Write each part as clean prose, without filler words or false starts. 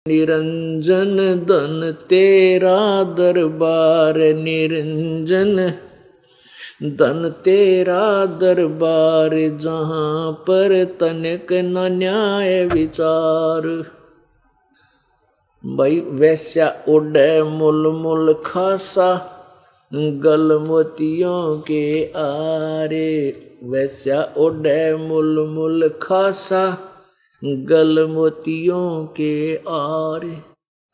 निरंजन धन तेरा दरबार निरंजन धन तेरा दरबार जहाँ पर तनिक न न्याय विचार। भाई वैश्या उड़े मुल मुल खासा गल मोतियों के आरे। वैश्या उड़े मुल मुल खासा गल मोतियों के आरे।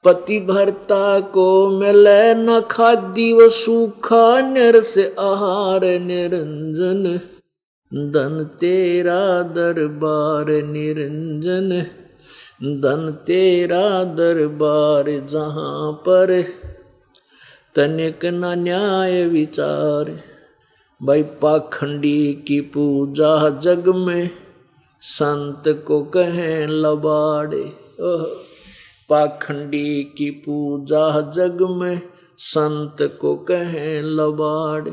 पति भरता को मिले न खादी व सूखा निरस आहार निरंजन धन तेरा दरबार निरंजन धन तेरा दरबार जहाँ पर तनिक न न्याय विचार। भाई पाखंडी की पूजा जग में संत को कहें लबाड़े। पाखंडी की पूजा जग में संत को कहें लबाड़े।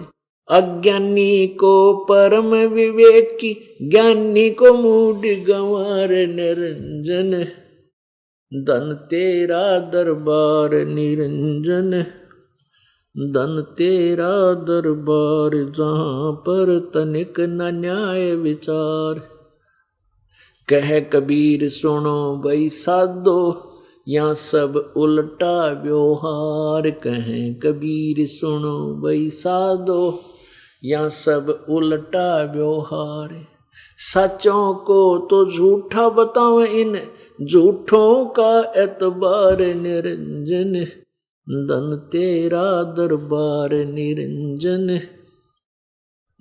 अज्ञानी को परम विवेकी ज्ञानी को मूड गंवार निरंजन धन तेरा दरबार निरंजन धन तेरा दरबार जहाँ पर तनिक न न्याय विचार। कह कबीर सुनो भाई साधो यहाँ सब उल्टा व्यवहार। कहें कबीर सुनो भाई साधो यहाँ सब उल्टा व्यवहार। सचों को तो झूठा बताओ इन झूठों का एतबार निरंजन धन तेरा दरबार निरंजन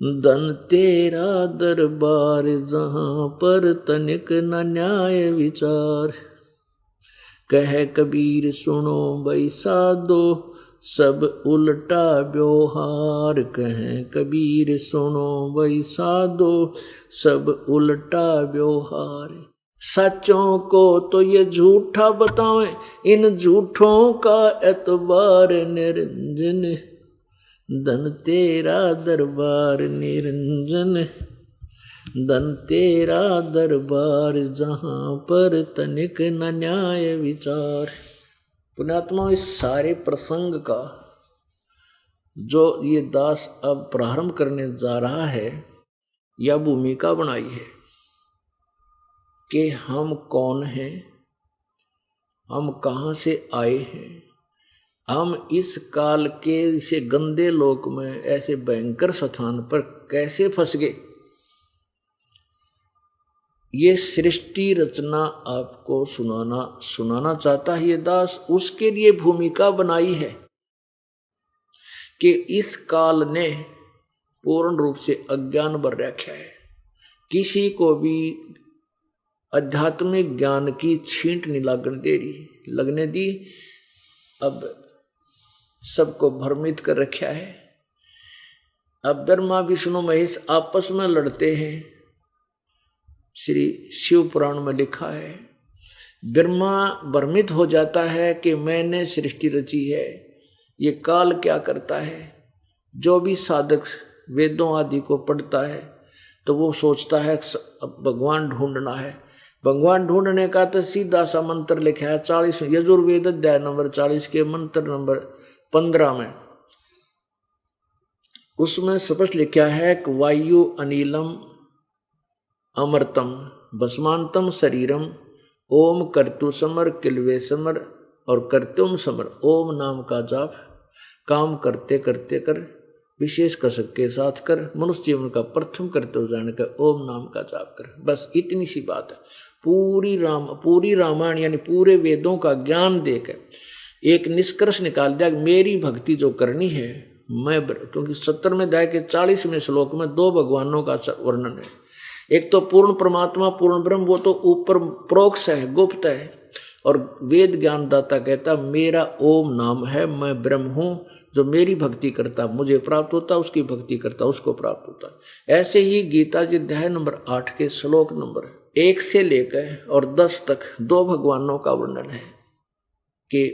धन तेरा दरबार जहाँ पर तनिक न न्याय विचार। कह कबीर सुनो भाई साधो सब उल्टा व्यवहार। कहें कबीर सुनो भाई साधो सब उल्टा व्यवहार। सचों को तो ये झूठा बतावें इन झूठों का एतबार निरंजन धन तेरा दरबार निरंजन धन तेरा दरबार जहाँ पर तनिक न न्याय विचार। पुण्यात्मा इस सारे प्रसंग का जो ये दास अब प्रारंभ करने जा रहा है यह भूमिका बनाई है कि हम कौन हैं, हम कहाँ से आए हैं, हम इस काल के इसे गंदे लोक में ऐसे भयंकर स्थान पर कैसे फंस गए। ये सृष्टि रचना आपको सुनाना चाहता है ये दास। उसके लिए भूमिका बनाई है कि इस काल ने पूर्ण रूप से अज्ञान भर रखा है। किसी को भी आध्यात्मिक ज्ञान की छींट नहीं लगने दी। अब सबको भ्रमित कर रखा है। अब ब्रह्मा विष्णु महेश आपस में लड़ते हैं। श्री शिव पुराण में लिखा है ब्रह्मा भ्रमित हो जाता है कि मैंने सृष्टि रची है, ये काल क्या करता है। जो भी साधक वेदों आदि को पढ़ता है तो वो सोचता है अब भगवान ढूंढना है। भगवान ढूंढने का तो सीधा सा मंत्र लिखा है 40 यजुर्वेद अध्याय नंबर 40 के मंत्र नंबर 15 में। उसमें स्पष्ट लिखा है कि वायु अनिलम अमृतम भस्मांतम शरीरम ओम कर्तु समर किलवे समर और कर्तुम समर। ओम नाम का जाप काम करते करते कर, विशेष कसक के साथ कर, मनुष्य जीवन का प्रथम कर्तव्य जान कर ओम नाम का जाप कर। बस इतनी सी बात है। पूरी रामायण यानी पूरे वेदों का ज्ञान देकर एक निष्कर्ष निकाल दिया। मेरी भक्ति जो करनी है मैं, क्योंकि 70वें अध्याय के 40वें श्लोक में 2 भगवानों का वर्णन है। एक तो पूर्ण परमात्मा पूर्ण ब्रह्म, वो तो ऊपर प्रोक्ष है, गुप्त है। और वेद ज्ञानदाता कहता मेरा ओम नाम है, मैं ब्रह्म हूँ, जो मेरी भक्ति करता मुझे प्राप्त होता, उसकी भक्ति करता उसको प्राप्त होता। ऐसे ही गीता जी अध्याय नंबर 8 के श्लोक नंबर 1 से लेकर और 10 तक 2 भगवानों का वर्णन है कि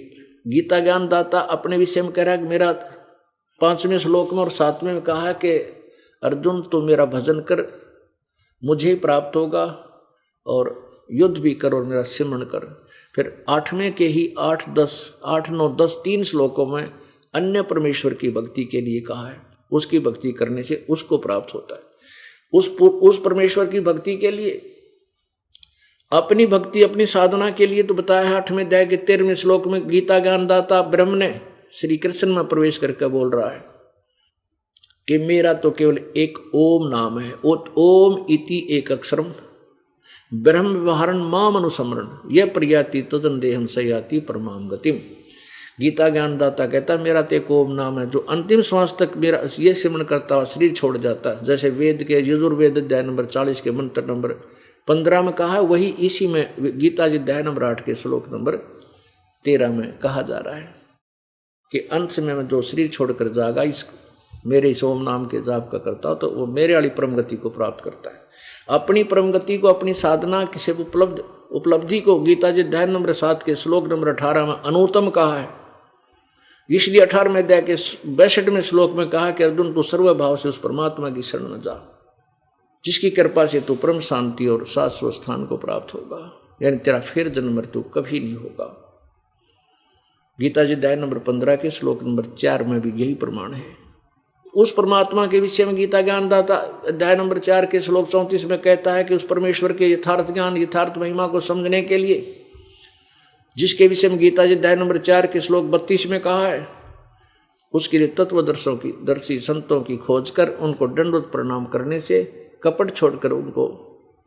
गीता ज्ञानदाता अपने विषय में कह रहा है कि मेरा 5वें श्लोक में और 7वें में कहा है कि अर्जुन तो मेरा भजन कर, मुझे प्राप्त होगा, और युद्ध भी कर और मेरा सिमरण कर। फिर 8वें के ही 8, 10, 8, 9, 10 3 श्लोकों में अन्य परमेश्वर की भक्ति के लिए कहा है। उसकी भक्ति करने से उसको प्राप्त होता है। उस परमेश्वर की भक्ति के लिए, अपनी भक्ति अपनी साधना के लिए तो बताया है 8वें अध्याय के 13वें श्लोक में। गीता ज्ञानदाता ब्रह्म ने श्री कृष्ण में प्रवेश करके बोल रहा है कि मेरा तो केवल एक ओम नाम है। ओम इति एक अक्षरम ब्रह्म व्यवहारन माम अनुसमरण यह प्रयाति तदन देहम सयाति परमाम गतिम। गीता ज्ञानदाता कहता है मेरा तो एक ओम नाम है, जो अंतिम श्वास तक मेरा ये सिमरण करता हुआ शरीर छोड़ जाता है। जैसे वेद के यजुर्वेद अध्याय नंबर 40 के मंत्र नंबर 15 में कहा है, वही इसी में गीता जी अध्याय नंबर 8 के श्लोक नंबर 13 में कहा जा रहा है कि अंत में मैं जो शरीर छोड़कर जागा इस मेरे इस ओम नाम के जाप का करता हूं, तो वो मेरे वाली परम गति को प्राप्त करता है। अपनी परम गति को, अपनी साधना किसी उपलब्धि को गीता जी अध्याय नंबर 7 के श्लोक नंबर 18 में अनुत्तम कहा है। इसलिए 18वें अध्याय के 62वें श्लोक में कहा कि अर्जुन तू सर्व भाव से उस परमात्मा की शरण में जा, जिसकी कृपा से तू परम शांति और शाश्वत स्थान को प्राप्त होगा, यानी तेरा फिर जन्म मृत्यु कभी नहीं होगा। गीता जी अध्याय नंबर 15 के श्लोक नंबर 4 में भी यही प्रमाण है। उस परमात्मा के विषय में गीता ज्ञानदाता अध्याय नंबर 4 के श्लोक 34 में कहता है कि उस परमेश्वर के यथार्थ ज्ञान, यथार्थ महिमा को समझने के लिए, जिसके विषय में गीता जी अध्याय नंबर 4 के श्लोक 32 में कहा है, उसके लिए तत्वदर्शी संतों की खोज कर उनको दंडवत प्रणाम करने से कपट छोड़कर उनको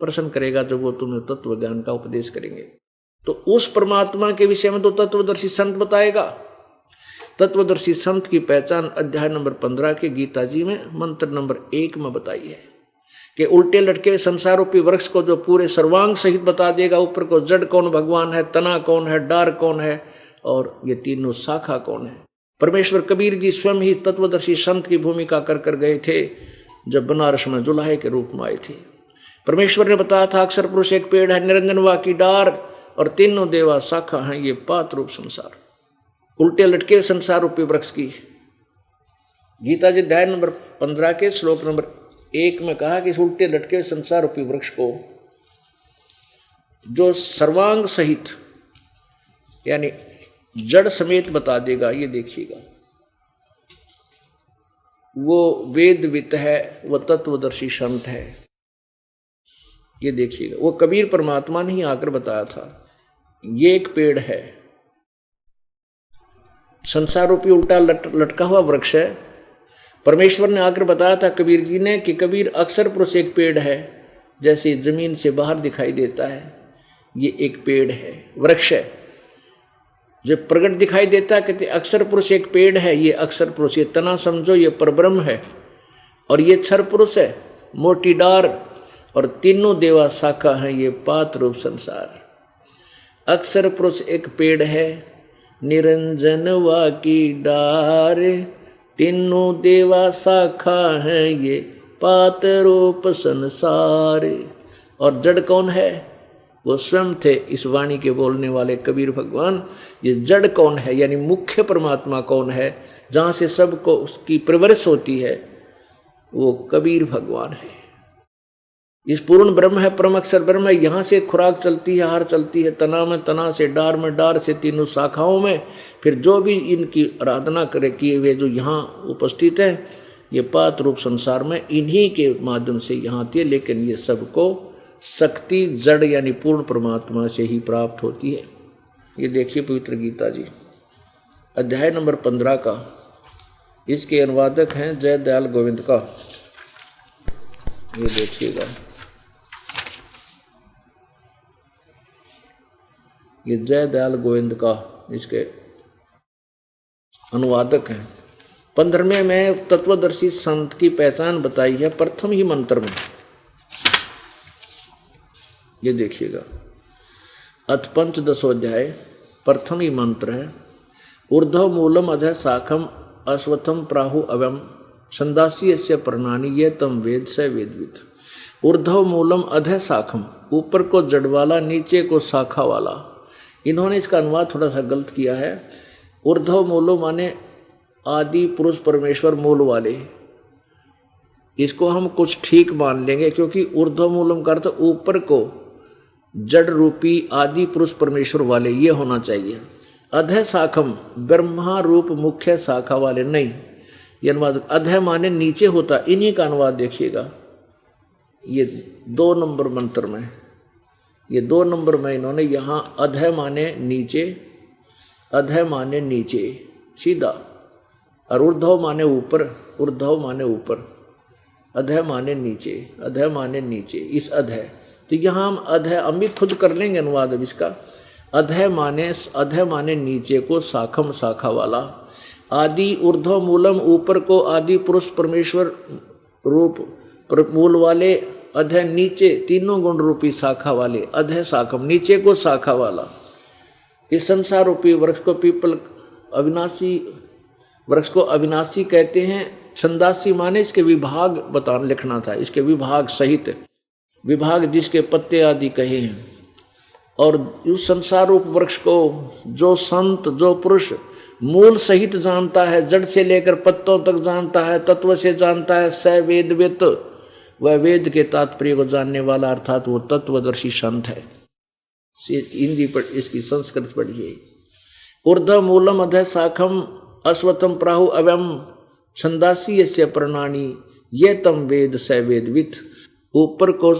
प्रसन्न करेगा, जब वो तुम्हें तत्व ज्ञान का उपदेश करेंगे। तो उस परमात्मा के विषय में तो तत्वदर्शी संत बताएगा। तत्वदर्शी संत की पहचान अध्याय नंबर 15 के गीता जी में मंत्र नंबर 1 में बताई है कि उल्टे लटके हुए संसार रूपी वृक्ष को जो पूरे सर्वांग सहित बता देगा, ऊपर को जड़ कौन भगवान है, तना कौन है, डार कौन है और ये तीनों शाखा कौन है। परमेश्वर कबीर जी स्वयं ही तत्वदर्शी संत की भूमिका कर गए थे जब बनारस में जुलाहे के रूप में आए थे। परमेश्वर ने बताया था अक्षर पुरुष एक पेड़ है, निरंजनवा की डार और तीनों देवा शाखा हैं, ये पात रूप संसार। उल्टे लटके संसार रूपी वृक्ष की गीता जी अध्याय नंबर 15 के श्लोक नंबर 1 में कहा कि इस उल्टे लटके संसार रूपी वृक्ष को जो सर्वांग सहित यानी जड़ समेत बता देगा, ये देखिएगा, वो वेदवित है, वो तत्वदर्शी संत है। ये देखिएगा, वो कबीर परमात्मा ने ही आकर बताया था ये एक पेड़ है, संसार रूपी उल्टा लटका हुआ वृक्ष है। परमेश्वर ने आकर बताया था कबीर जी ने कि कबीर अक्षर पुरुष एक पेड़ है, जैसे जमीन से बाहर दिखाई देता है, ये एक पेड़ है, वृक्ष है। जब प्रकट दिखाई देता है कहते अक्षर पुरुष एक पेड़ है, ये अक्षर पुरुष, ये तना समझो ये परब्रह्म है, और ये क्षर पुरुष है मोटी डार, और तीनों देवा शाखा है, ये पात रूप संसार। अक्षर पुरुष एक पेड़ है, निरंजनवा की डार, तीनों देवा शाखा है, ये पात रूप संसार। और जड़ कौन है? वो स्वयं थे इस वाणी के बोलने वाले कबीर भगवान। ये जड़ कौन है यानी मुख्य परमात्मा कौन है, जहाँ से सबको उसकी परवरिश होती है, वो कबीर भगवान है। इस पूर्ण ब्रह्म है, परम अक्षर ब्रह्म है, यहाँ से खुराक चलती है, हार चलती है, तना में तना से, डार में डार से, तीनों शाखाओं में। फिर जो भी इनकी आराधना करे किए हुए जो यहाँ उपस्थित है, ये पात रूप संसार में इन्हीं के माध्यम से यहाँ आती है। लेकिन ये सबको शक्ति जड़ यानी पूर्ण परमात्मा से ही प्राप्त होती है। ये देखिए पवित्र गीता जी अध्याय नंबर 15 का, इसके अनुवादक हैं जय दयाल गोविंद का। ये देखिएगा, ये जय दयाल गोविंद का इसके अनुवादक हैं। 15वें में तत्वदर्शी संत की पहचान बताई है प्रथम ही मंत्र में। ये देखिएगा, अथ पंचदशोध्याय प्रथम ही मंत्र है। ऊर्ध्व मूलम अधः शाखम अश्वत्थम प्राहु अवम संदासी यस्य प्रणानी ये तम वेद से वेदविद। ऊर्ध्व मूलम अधः शाखम, ऊपर को जड़ वाला, नीचे को शाखा वाला। इन्होंने इसका अनुवाद थोड़ा सा गलत किया है। ऊर्ध्व मूलो माने आदि पुरुष परमेश्वर मूल वाले, इसको हम कुछ ठीक मान लेंगे, क्योंकि ऊर्ध्व मूलम का अर्थ ऊपर को जड़ रूपी आदि पुरुष परमेश्वर वाले ये होना चाहिए। अधः शाखम ब्रह्मा रूप मुख्य शाखा वाले नहीं, ये अनुवाद अधः माने नीचे होता, इन्हीं का अनुवाद देखिएगा। ये 2 नंबर मंत्र में, ये 2 नंबर में इन्होंने यहाँ अधः माने नीचे, अधः माने नीचे सीधा, और ऊर्ध्व माने ऊपर, ऊर्ध्व माने ऊपर, अधः माने नीचे, अधः माने नीचे, इस अधः। तो यहाँ हम अधः हम भी खुद कर लेंगे अनुवाद अब इसका। अधः माने नीचे को, शाखम शाखा वाला, आदि ऊर्ध्व मूलम ऊपर को, आदि पुरुष परमेश्वर रूप मूल वाले, अधः नीचे तीनों गुण रूपी शाखा वाले, अधः शाखम नीचे को शाखा वाला। इस संसार रूपी वृक्ष को पीपल अविनाशी, वृक्ष को अविनाशी कहते हैं। छंदासी माने इसके विभाग बताना लिखना था, इसके विभाग सहित, विभाग जिसके पत्ते आदि कहे हैं। और उस संसार रूप वृक्ष को जो संत, जो पुरुष मूल सहित जानता है, जड़ से लेकर पत्तों तक जानता है, तत्व से जानता है, स वेदवित, वह वेद के तात्पर्य को जानने वाला, अर्थात वो तत्वदर्शी संत है। हिंदी पर इसकी संस्कृत पढ़िए। ऊर्ध्व मूलम अधः शाखम अश्वत्थम प्राहु अव्यम छंदासी यस्य प्रणानी ये तम वेद स वेदवित। ऊपर को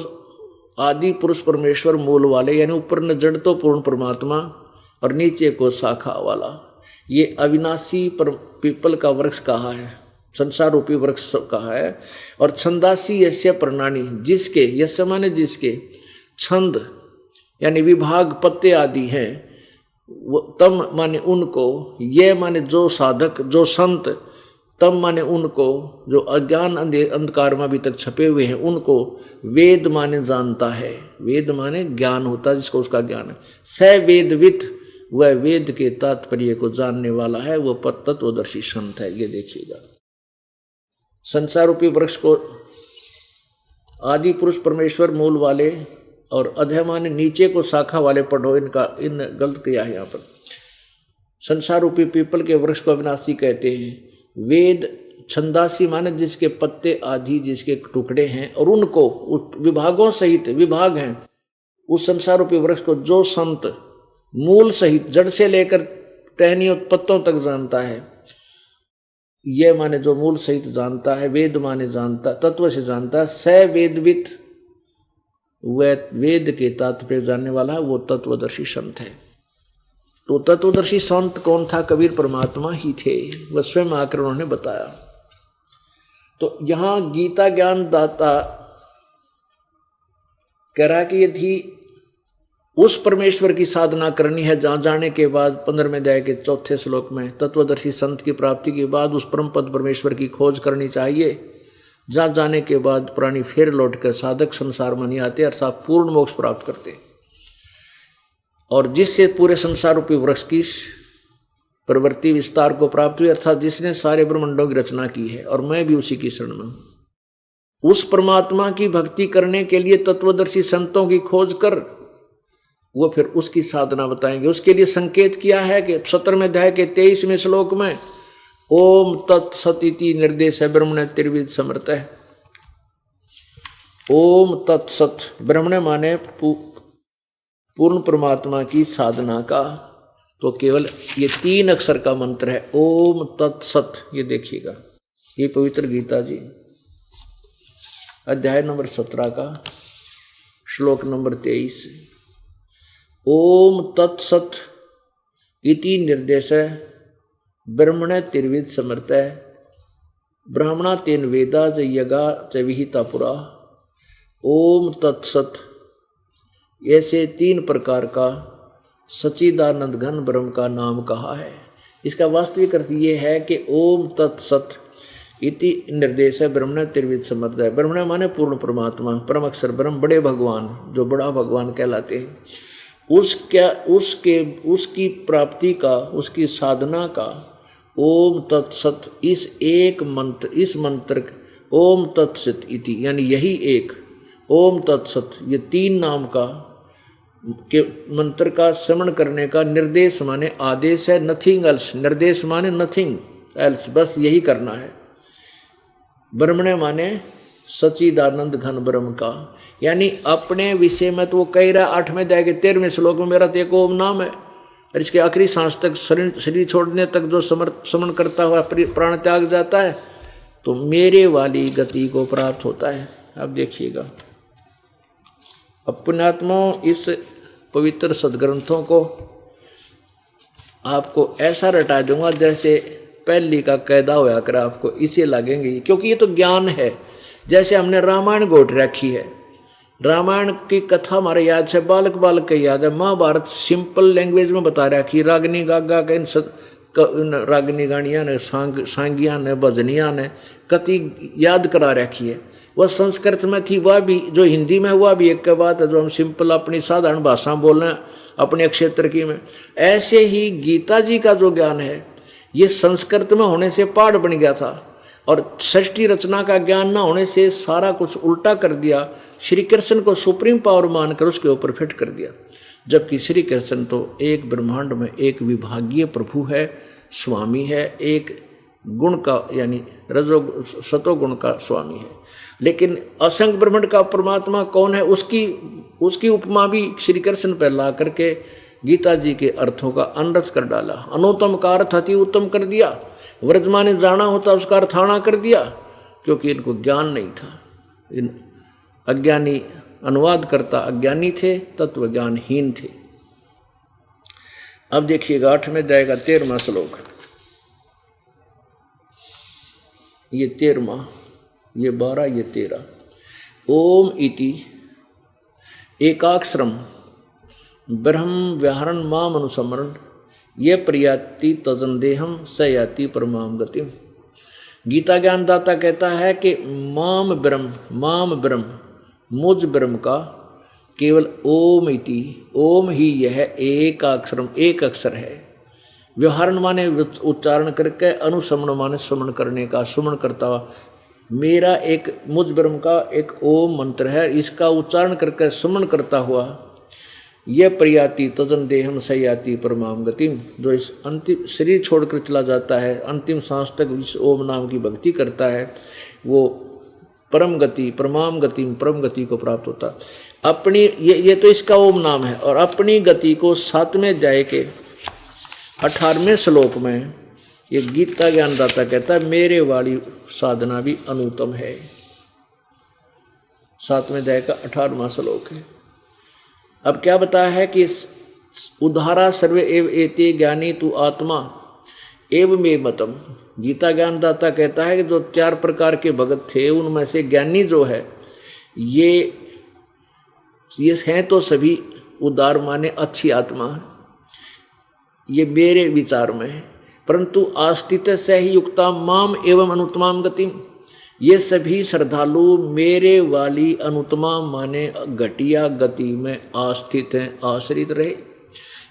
आदि पुरुष परमेश्वर मूल वाले, यानी ऊपर न जड़ तो पूर्ण परमात्मा, और नीचे को शाखा वाला। ये अविनाशी पीपल का वृक्ष कहा है, संसार रूपी वृक्ष कहा है। और छंदासी यस्य प्रणानी, जिसके, यस्य माने जिसके, छंद यानी विभाग पत्ते आदि हैं, वो तम माने उनको, ये माने जो साधक, जो संत, तम माने उनको जो अज्ञान अंधकार में अभी तक छपे हुए हैं, उनको वेद माने जानता है। वेद माने ज्ञान होता है जिसको, उसका ज्ञान है। स वेदवित, वह वेद के तात्पर्य को जानने वाला है, वो तत्वदर्शी संत है। ये देखिएगा, संसार रूपी वृक्ष को आदि पुरुष परमेश्वर मूल वाले और अधः माने नीचे को शाखा वाले पढ़ो, इनका इन गलत किया है यहाँ पर। संसार रूपी पीपल के वृक्ष को अविनाशी कहते हैं। वेद छंदासी माने जिसके पत्ते आदि, जिसके टुकड़े हैं, और उनको विभागों सहित, विभाग हैं उस संसार रूपी वृक्ष को जो संत मूल सहित, जड़ से लेकर टहनियों पत्तों तक जानता है। ये माने जो मूल सहित जानता है, वेद माने जानता, तत्व से जानता है। स वेदवित, वह वेद के तात्पर्य जानने वाला है, वो तत्वदर्शी संत है। तो तत्वदर्शी संत कौन था? कबीर परमात्मा ही थे, वह स्वयं आकर उन्होंने बताया। तो यहाँ गीता ज्ञान दाता कह रहा कि यदि उस परमेश्वर की साधना करनी है, जहाँ जाने के बाद 15वें अध्याय के 4 श्लोक में तत्वदर्शी संत की प्राप्ति के बाद उस परम पद परमेश्वर की खोज करनी चाहिए, जहाँ जाने के बाद प्राणी फिर लौटकर साधक संसार में नहीं आते, अर्थात पूर्ण मोक्ष प्राप्त करते, और जिससे पूरे संसार रूपी वृक्ष की प्रवृत्ति विस्तार को प्राप्त हुई, अर्थात जिसने सारे ब्रह्मांडों की रचना की है, और मैं भी उसी की शरण में हूं। उस परमात्मा की भक्ति करने के लिए तत्वदर्शी संतों की खोज कर वो फिर उसकी साधना बताएंगे। उसके लिए संकेत किया है कि 17वें अध्याय के 23वें श्लोक में ओम तत्सत निर्देश है ब्रह्मण त्रिविध समर्थ है। ओम तत्सत, ब्रह्मण माने पूर्ण परमात्मा की साधना का, तो केवल ये 3 अक्षर का मंत्र है, ओम तत्सत। ये देखिएगा, ये पवित्र गीता जी अध्याय नंबर 17 का श्लोक नंबर 23। ओम तत्सत इति निर्देश ब्रह्मण त्रिविध समर्थ है, ब्राह्मणा तेन वेदा च यगा च विहिता पुरा। ओम तत्सत, ऐसे 3 प्रकार का सच्चिदानंद घन ब्रह्म का नाम कहा है। इसका वास्तविक अर्थ ये है कि ओम तत्सत इति निर्देश है ब्रह्मण त्रिविध समर्थ है। ब्रह्मण माने पूर्ण परमात्मा, परम अक्षर ब्रह्म, बड़े भगवान, जो बड़ा भगवान कहलाते हैं, उसकी प्राप्ति का, उसकी साधना का ओम तत्सत, इस एक मंत्र, इस मंत्र ओम तत्सत इति, यानी यही एक ओम तत्सत, ये 3 नाम का के मंत्र का श्रवण करने का निर्देश माने आदेश है, नथिंग एल्स, निर्देश माने नथिंग एल्स, बस यही करना है। ब्रह्मण माने सच्चिदानंद घन ब्रह्म का। यानी अपने विषय में तो वो कह रहा 8वें अध्याय के 13वें श्लोक में, मेरा तो एक ओम नाम है, और इसके आखिरी सांस तक शरीर छोड़ने तक जो समन करता हुआ प्राण त्याग जाता है तो मेरे वाली गति को प्राप्त होता है। अब देखिएगा, पुण्यात्माओं, इस पवित्र सदग्रंथों को आपको ऐसा रटा दूंगा जैसे पहली का कैदा होया कर आपको इसे लगेंगे, क्योंकि ये तो ज्ञान है। जैसे हमने रामायण घोट रखी है, रामायण की कथा हमारे याद से बालक बालक के याद है। महाभारत सिंपल लैंग्वेज में बता रखी, रागनी गागा के रागनी गानियाँ ने, सांगियाँ ने, भजनियाँ ने कति याद करा रखी है। वह संस्कृत में थी, वह भी जो हिंदी में हुआ भी एक के बाद है, जो हम सिंपल अपनी साधारण भाषा बोल रहे हैं अपने क्षेत्र की में। ऐसे ही गीता जी का जो ज्ञान है ये संस्कृत में होने से पाठ बन गया था, और सृष्टि रचना का ज्ञान न होने से सारा कुछ उल्टा कर दिया। श्री कृष्ण को सुप्रीम पावर मानकर उसके ऊपर फिट कर दिया, जबकि श्री कृष्ण तो एक ब्रह्मांड में एक विभागीय प्रभु है, स्वामी है, एक गुण का यानी रजो सतो गुण का स्वामी है। लेकिन असंख्य ब्रह्मांड का परमात्मा कौन है, उसकी उपमा भी श्री कृष्ण पर ला करके गीता जी के अर्थों का अनरस कर डाला। अनुत्तम का अर्थ अति उत्तम कर दिया, वर्तमान ने जाना होता उसका अर्थाना कर दिया, क्योंकि इनको ज्ञान नहीं था। इन अज्ञानी अनुवाद करता अज्ञानी थे, तत्व ज्ञानहीन थे। अब देखिएगा 8वें अध्याय का 13वां श्लोक, ये 13वां, ये 12, ये 13। ओम इति एकाक्षरम ब्रह्म व्याहरण माम अनुसमरण ये प्रयाति तजंदेहम स याति परमाम गतिम। गीता ज्ञानदाता कहता है कि माम ब्रह्म मुझ ब्रह्म का केवल ओम इति, ओम ही यह एक अक्षरम, एक अक्षर है। व्यवहारण माने उच्चारण करके, अनुसमण माने सुमन करने का, सुमन करता हुआ मेरा एक मुझ ब्रह्म का एक ओम मंत्र है, इसका उच्चारण करके सुमन करता हुआ यह प्रयाति तजन देहम सयाति परमाम गतिम, जो इस अंतिम शरीर छोड़कर चला जाता है, अंतिम सांस तक इस ओम नाम की भक्ति करता है, वो परम गति परमाम गति परम गति को प्राप्त होता है। अपनी ये तो इसका ओम नाम है, और अपनी गति को 7वें अध्याय के 18वें श्लोक में ये गीता ज्ञानदाता कहता है मेरे वाली साधना भी अनुत्तम है। 7वें अध्याय का 18वां श्लोक है। अब क्या बताया है कि उद्धारा सर्वे एव एते ज्ञानी तु आत्मा एव मे मतम। गीता ज्ञानदाता कहता है कि जो 4 प्रकार के भगत थे उनमें से ज्ञानी जो है ये हैं तो सभी उदार माने अच्छी आत्मा, ये मेरे विचार में है, परंतु आस्तित से ही युक्ता माम एवं अनुत्तमाम गतिम, ये सभी श्रद्धालु मेरे वाली अनुत्तमा माने घटिया गति में आस्थित हैं, आश्रित रहे,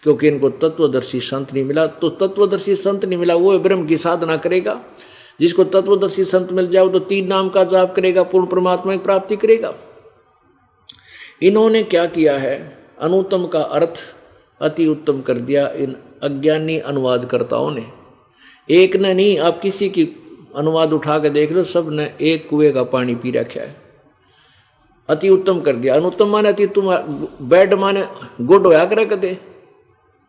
क्योंकि इनको तत्वदर्शी संत नहीं मिला। तो तत्वदर्शी संत नहीं मिला वो ब्रह्म की साधना करेगा, जिसको तत्वदर्शी संत मिल जाओ तो 3 नाम का जाप करेगा, पूर्ण परमात्मा की प्राप्ति करेगा। इन्होंने क्या किया है, अनुत्तम का अर्थ अति उत्तम कर दिया इन अज्ञानी अनुवादकर्ताओं ने। एक ने नहीं, आप किसी की अनुवाद उठा के देख लो, सब ने एक कुएं का पानी पी रखा है, अति उत्तम कर दिया। अनुत्तम माने अति तुम, बैड माने गुड होया करे कदे,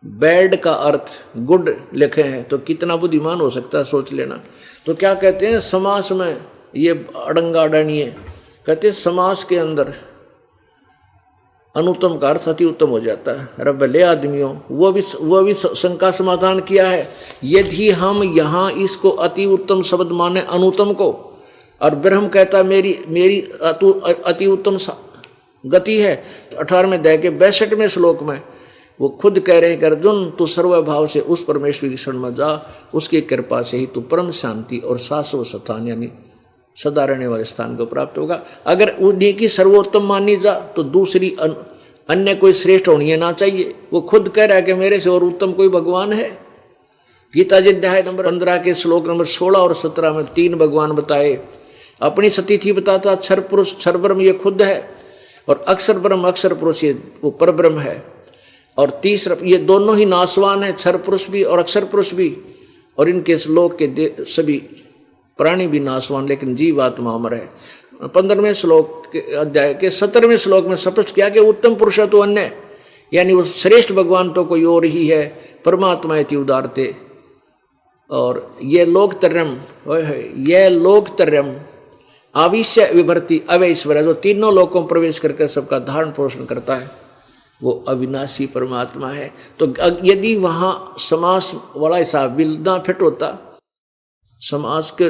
बैड का अर्थ गुड लिखे हैं तो कितना बुद्धिमान हो सकता है, सोच लेना। तो क्या कहते हैं समास में, ये अड़ंगा अड़ानी कहते हैं समास के अंदर अनुत्तम का अर्थ अति उत्तम हो जाता है। अरे भले आदमियों, वो भी शंका समाधान किया है। यदि हम यहाँ इसको अति उत्तम शब्द माने अनुत्तम को, और ब्रह्म कहता मेरी अति उत्तम गति है, तो 18वें अध्याय के 62वें श्लोक में वो खुद कह रहे हैं कि अर्जुन तू सर्वभाव से उस परमेश्वर की शरण में जा, उसकी कृपा से ही तू परम शांति और शाश्वत स्थान यानी सदा रहने वाले स्थान को प्राप्त होगा। अगर उन्हीं की सर्वोत्तम मानी जा तो दूसरी अन्य कोई श्रेष्ठ होनी ना चाहिए। वो खुद कह रहा है कि मेरे से और उत्तम कोई भगवान है। गीता जी अध्याय नंबर 15 के श्लोक नंबर 16 और 17 में 3 भगवान बताए। अपनी सतीथि बताता अक्षर पुरुष क्षर ब्रह्म ये खुद है, और अक्षर ब्रह्म अक्षर पुरुष ये वो पर ब्रह्म है, और तीसरा ये दोनों ही नाशवान है, क्षर पुरुष भी और अक्षर पुरुष भी, और इनके श्लोक के सभी प्राणी भी नाशवान, लेकिन जीव आत्मा अमर है। 15वें श्लोक के अध्याय के 17वें श्लोक में स्पष्ट किया कि उत्तम पुरुष तो अन्य, यानी वो श्रेष्ठ भगवान तो कोई और ही है, परमात्मा इति उदारते। और ये लोकतर्यम आविश्य विभर्ति अवैश्वर, जो तीनों लोकों में प्रवेश करके सबका धारण पोषण करता है, वो अविनाशी परमात्मा है। तो यदि वहां समास वाला हिसाब बिल्दा फिट होता, समास के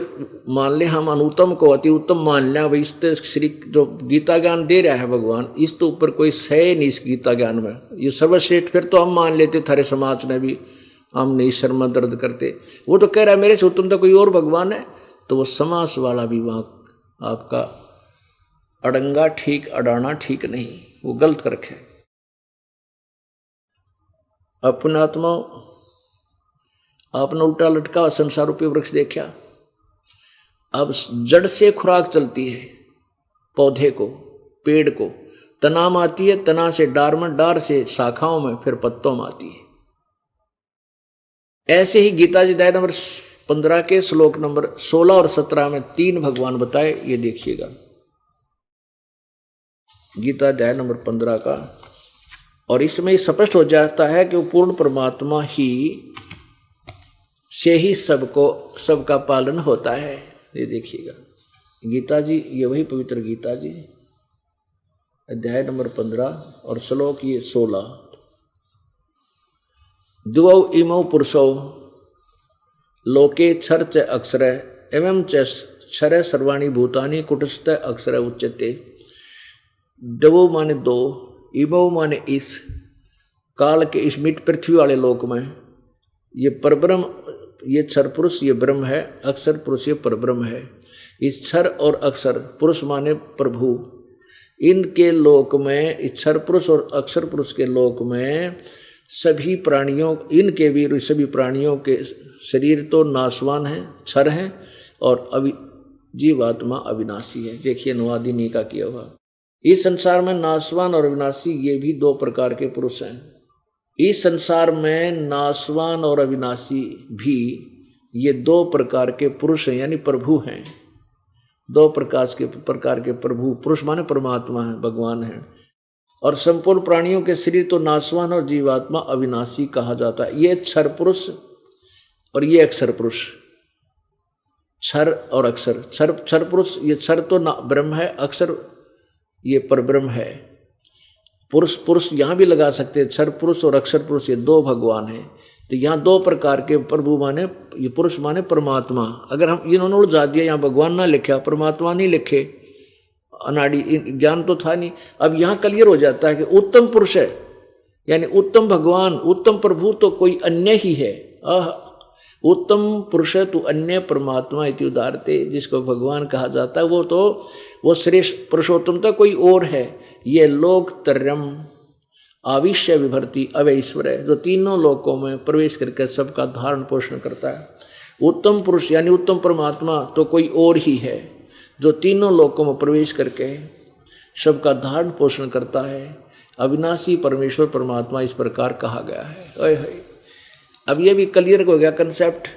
मान ले हम अनुत्तम को अति उत्तम मान लिया, वही श्री जो गीता ज्ञान दे रहा है भगवान, इस तो ऊपर कोई सह नहीं इस गीता ज्ञान में, ये सर्वश्रेष्ठ। फिर तो हम मान लेते थारे समाज में भी, हम नहीं शर्मा दर्द करते। वो तो कह रहा है मेरे से उत्तम तो कोई और भगवान है, तो वो समास वाला भी वहां आपका अड़ंगा ठीक, अड़ाना ठीक नहीं, वो गलत कर रखे। अपने आत्मा आपने उल्टा लटका संसार रूपी वृक्ष देखा, अब जड़ से खुराक चलती है पौधे को, पेड़ को, तना में आती है, तना से डार में, डार से शाखाओं में, फिर पत्तों में आती है। ऐसे ही गीता जी अध्याय नंबर 15 के श्लोक नंबर 16 और 17 में 3 भगवान बताए, ये देखिएगा। गीता अध्याय नंबर 15 का, और इसमें स्पष्ट हो जाता है कि वो पूर्ण परमात्मा ही से ही सबका पालन होता है। ये देखिएगा गीता जी, ये वही पवित्र गीता जी अध्याय नंबर 15 और श्लोक ये 16। द्वौ इमौ पुरुषौ लोके क्षर च अक्षर एवं च क्षर सर्वाणि भूतानि कुटस्थ अक्षर उच्यते। द्वौ माने दो, इमौ माने इस काल के, इस मिट पृथ्वी वाले लोक में, ये परब्रह्म, ये क्षर पुरुष ये ब्रह्म है, अक्षर पुरुष ये परब्रह्म है। इस क्षर और अक्षर पुरुष माने प्रभु, इनके लोक में, इस क्षर पुरुष और अक्षर पुरुष के लोक में सभी प्राणियों, इनके भी सभी प्राणियों के शरीर तो नाशवान है, क्षर है, और जीवात्मा अविनाशी है। देखिए अनुवादिनी का किया हुआ। इस संसार में नाशवान और अविनाशी ये भी 2 प्रकार के पुरुष हैं। इस संसार में नाशवान और अविनाशी भी ये 2 प्रकार के पुरुष हैं, यानी प्रभु हैं। 2 प्रकार के प्रभु, पुरुष माने परमात्मा है, भगवान है। और संपूर्ण प्राणियों के शरीर तो नाशवान और जीवात्मा अविनाशी कहा जाता है। ये क्षर पुरुष और ये अक्षर पुरुष, क्षर और अक्षर। क्षर पुरुष ये क्षर तो ब्रह्म है, अक्षर ये परब्रह्म है। पुरुष यहाँ भी लगा सकते हैं, क्षर पुरुष और अक्षर पुरुष ये 2 भगवान हैं। तो यहाँ 2 प्रकार के प्रभु माने, ये पुरुष माने परमात्मा। अगर हम इन्होंने उलझा दिया, यहाँ भगवान ना लिखा, परमात्मा नहीं लिखे, अनाड़ी ज्ञान तो था नहीं। अब यहाँ क्लियर हो जाता है कि उत्तम पुरुष है, यानी उत्तम भगवान, उत्तम प्रभु तो कोई अन्य ही है। उत्तम पुरुष है तो अन्य परमात्मा इति उदारते, जिसको भगवान कहा जाता है, वो श्रेष्ठ पुरुषोत्तम तो कोई और है। ये लोकतर्यम आविश्य विभर्ति अवैश्वर है, जो तीनों लोकों में प्रवेश करके सबका धारण पोषण करता है। उत्तम पुरुष यानी उत्तम परमात्मा तो कोई और ही है, जो तीनों लोकों में प्रवेश करके सबका धारण पोषण करता है। अविनाशी परमेश्वर परमात्मा इस प्रकार कहा गया है। अब ये भी क्लियर हो गया कंसेप्ट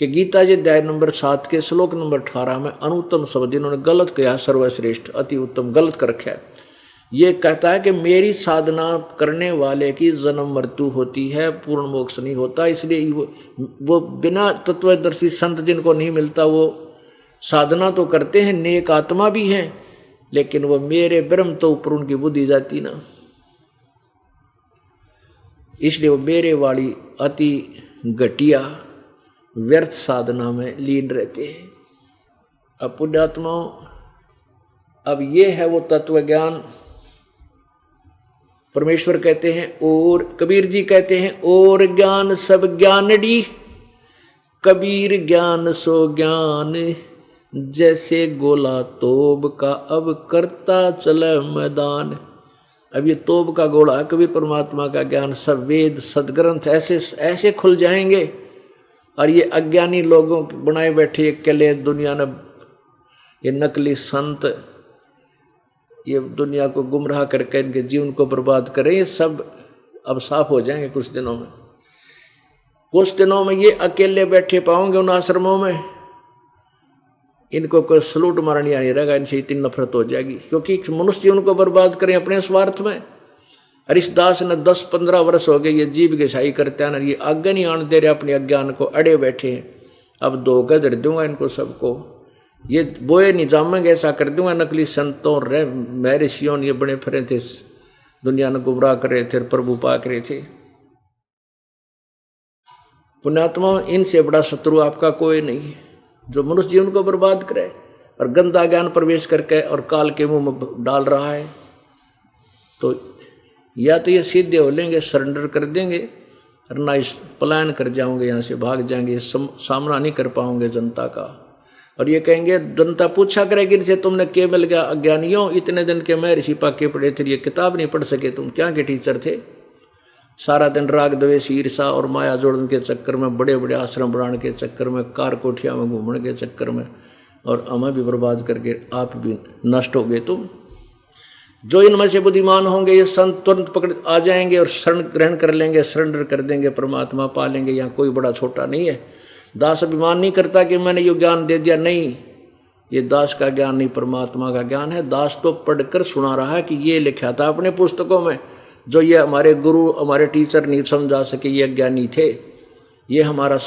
कि गीता जी अध्याय नंबर 7 के श्लोक नंबर 18 में अनुत्तम शब्द इन्होंने गलत किया, सर्वश्रेष्ठ अति उत्तम गलत कर रखा है। ये कहता है कि मेरी साधना करने वाले की जन्म मृत्यु होती है, पूर्ण मोक्ष नहीं होता। इसलिए वो बिना तत्वदर्शी संत जिनको नहीं मिलता, वो साधना तो करते हैं, नेक आत्मा भी हैं, लेकिन वो मेरे ब्रह्म तो ऊपर उनकी बुद्धि जाती ना, इसलिए वो मेरे वाली अति घटिया व्यर्थ साधना में लीन रहते हैं। अब पुण्यात्माओं, अब ये है वो तत्व ज्ञान। परमेश्वर कहते हैं, और कबीर जी कहते हैं, और ज्ञान सब ज्ञानड़ी, कबीर ज्ञान सो ज्ञान, जैसे गोला तोब का अब करता चले मैदान। अब ये तोब का गोला कबीर परमात्मा का ज्ञान, सब वेद सदग्रंथ ऐसे खुल जाएंगे, और ये अज्ञानी लोगों बनाए बैठे अकेले दुनिया ने, ये नकली संत ये दुनिया को गुमराह करके इनके जीवन को बर्बाद करें, ये सब अब साफ हो जाएंगे कुछ दिनों में। कुछ दिनों में ये अकेले बैठे पाओगे उन आश्रमों में, इनको कोई सलूट मारनी नहीं रहेगा, इनसे इतनी नफरत हो जाएगी, क्योंकि मनुष्य जीवन को बर्बाद करें अपने स्वार्थ में। हरिदास ने 10-15 वर्ष हो गए ये जीव घिसाई करते हैं ना, ये आगे नहीं आने दे रहे, अपने अज्ञान को अड़े बैठे हैं। अब धोखा धर दूंगा इनको सबको, ये बोए नहीं जामेंगे, ऐसा कर दूंगा। नकली संतों रे महर्षियों ये बड़े फिरे थे, दुनिया ने गुमराह कर रहे थे, प्रभु पाक रहे थे। पुण्यात्मा, इनसे बड़ा शत्रु आपका कोई नहीं, जो मनुष्य जीवन को बर्बाद करे और गंदा ज्ञान प्रवेश करके और काल के मुंह में डाल रहा है। तो या तो ये सीधे हो लेंगे, सरेंडर कर देंगे, और ना इस पलायन कर जाओगे, यहाँ से भाग जाएंगे, सामना नहीं कर पाओगे जनता का। और ये कहेंगे, जनता पूछा करेगी इनसे, तुमने क्या मिल गया अज्ञानियों, इतने दिन के मैं ऋषि पाके पढ़े थे, ये किताब नहीं पढ़ सके, तुम क्या के टीचर थे। सारा दिन राग द्वेष ईर्षा और माया जोड़ने के चक्कर में, बड़े बड़े आश्रम बनाने के चक्कर में, कार कोठिया में घूमने के चक्कर में, और हमें भी बर्बाद करके आप भी नष्ट हो गए तुम। जो इनमें से बुद्धिमान होंगे ये संत तुरंत पकड़ आ जाएंगे और शरण ग्रहण कर लेंगे, सरेंडर कर देंगे, परमात्मा पा लेंगे। यहाँ कोई बड़ा छोटा नहीं है। दास अभिमान नहीं करता कि मैंने ये ज्ञान दे दिया, नहीं, ये दास का ज्ञान नहीं, परमात्मा का ज्ञान है। दास तो पढ़कर सुना रहा है कि ये लिखा था अपने पुस्तकों में, जो ये हमारे गुरु हमारे टीचर नहीं समझा सके, ये ज्ञानी थे। ये हमारा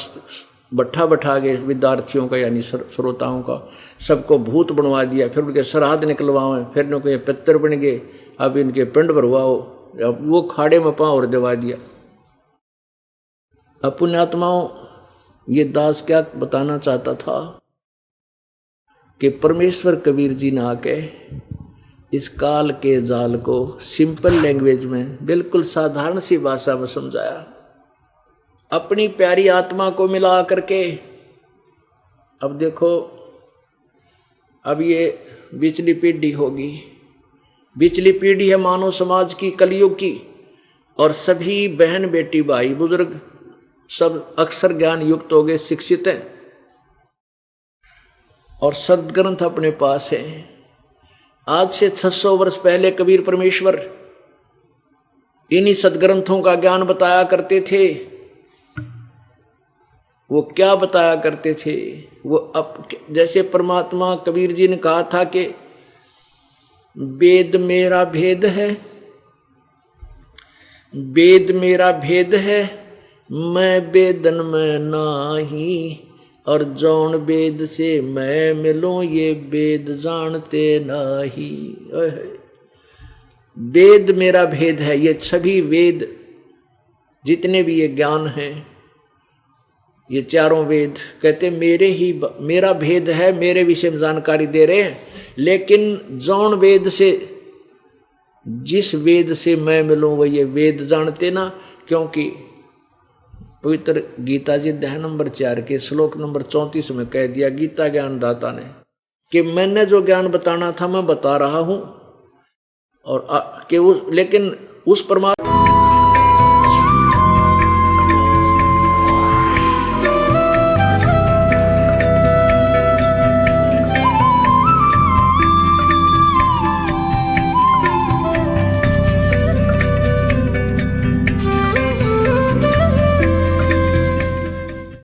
बैठा गए विद्यार्थियों का यानी श्रोताओं का, सबको भूत बनवा दिया, फिर उनके श्राद्ध निकलवाओ, फिर इनके पितर बन गए, अब इनके पिंड भरवाओ, अब वो खाड़े में पाँव और दबा दिया। अब पुण्यात्माओं, ये दास क्या बताना चाहता था कि परमेश्वर कबीर जी ने आके इस काल के जाल को सिंपल लैंग्वेज में, बिल्कुल साधारण सी भाषा में समझाया, अपनी प्यारी आत्मा को मिला करके। अब देखो, अब ये बिचली पीढ़ी होगी, बिचली पीढ़ी है मानव समाज की, कलयुग की, और सभी बहन बेटी भाई बुजुर्ग सब अक्षर ज्ञान युक्त हो गए, शिक्षित हैं, और सदग्रंथ अपने पास है। आज से 600 वर्ष पहले कबीर परमेश्वर इन्हीं सदग्रंथों का ज्ञान बताया करते थे। वो क्या बताया करते थे, वो अब जैसे परमात्मा कबीर जी ने कहा था कि वेद मेरा भेद है, वेद मेरा भेद है, मैं वेदन में नाही, और जौन वेद से मैं मिलूं ये वेद जानते नाही। वेद मेरा भेद है, ये सभी वेद जितने भी ये ज्ञान हैं, ये चारों वेद कहते मेरा भेद है, मेरे विषय में जानकारी दे रहे हैं। लेकिन जौन वेद से, जिस वेद से मैं मिलूं वो ये वेद जानते ना, क्योंकि पवित्र गीता जी अध्याय नंबर 4 के श्लोक नंबर 34 में कह दिया गीता ज्ञान दाता ने कि मैंने जो ज्ञान बताना था मैं बता रहा हूं, और लेकिन उस परमात्मा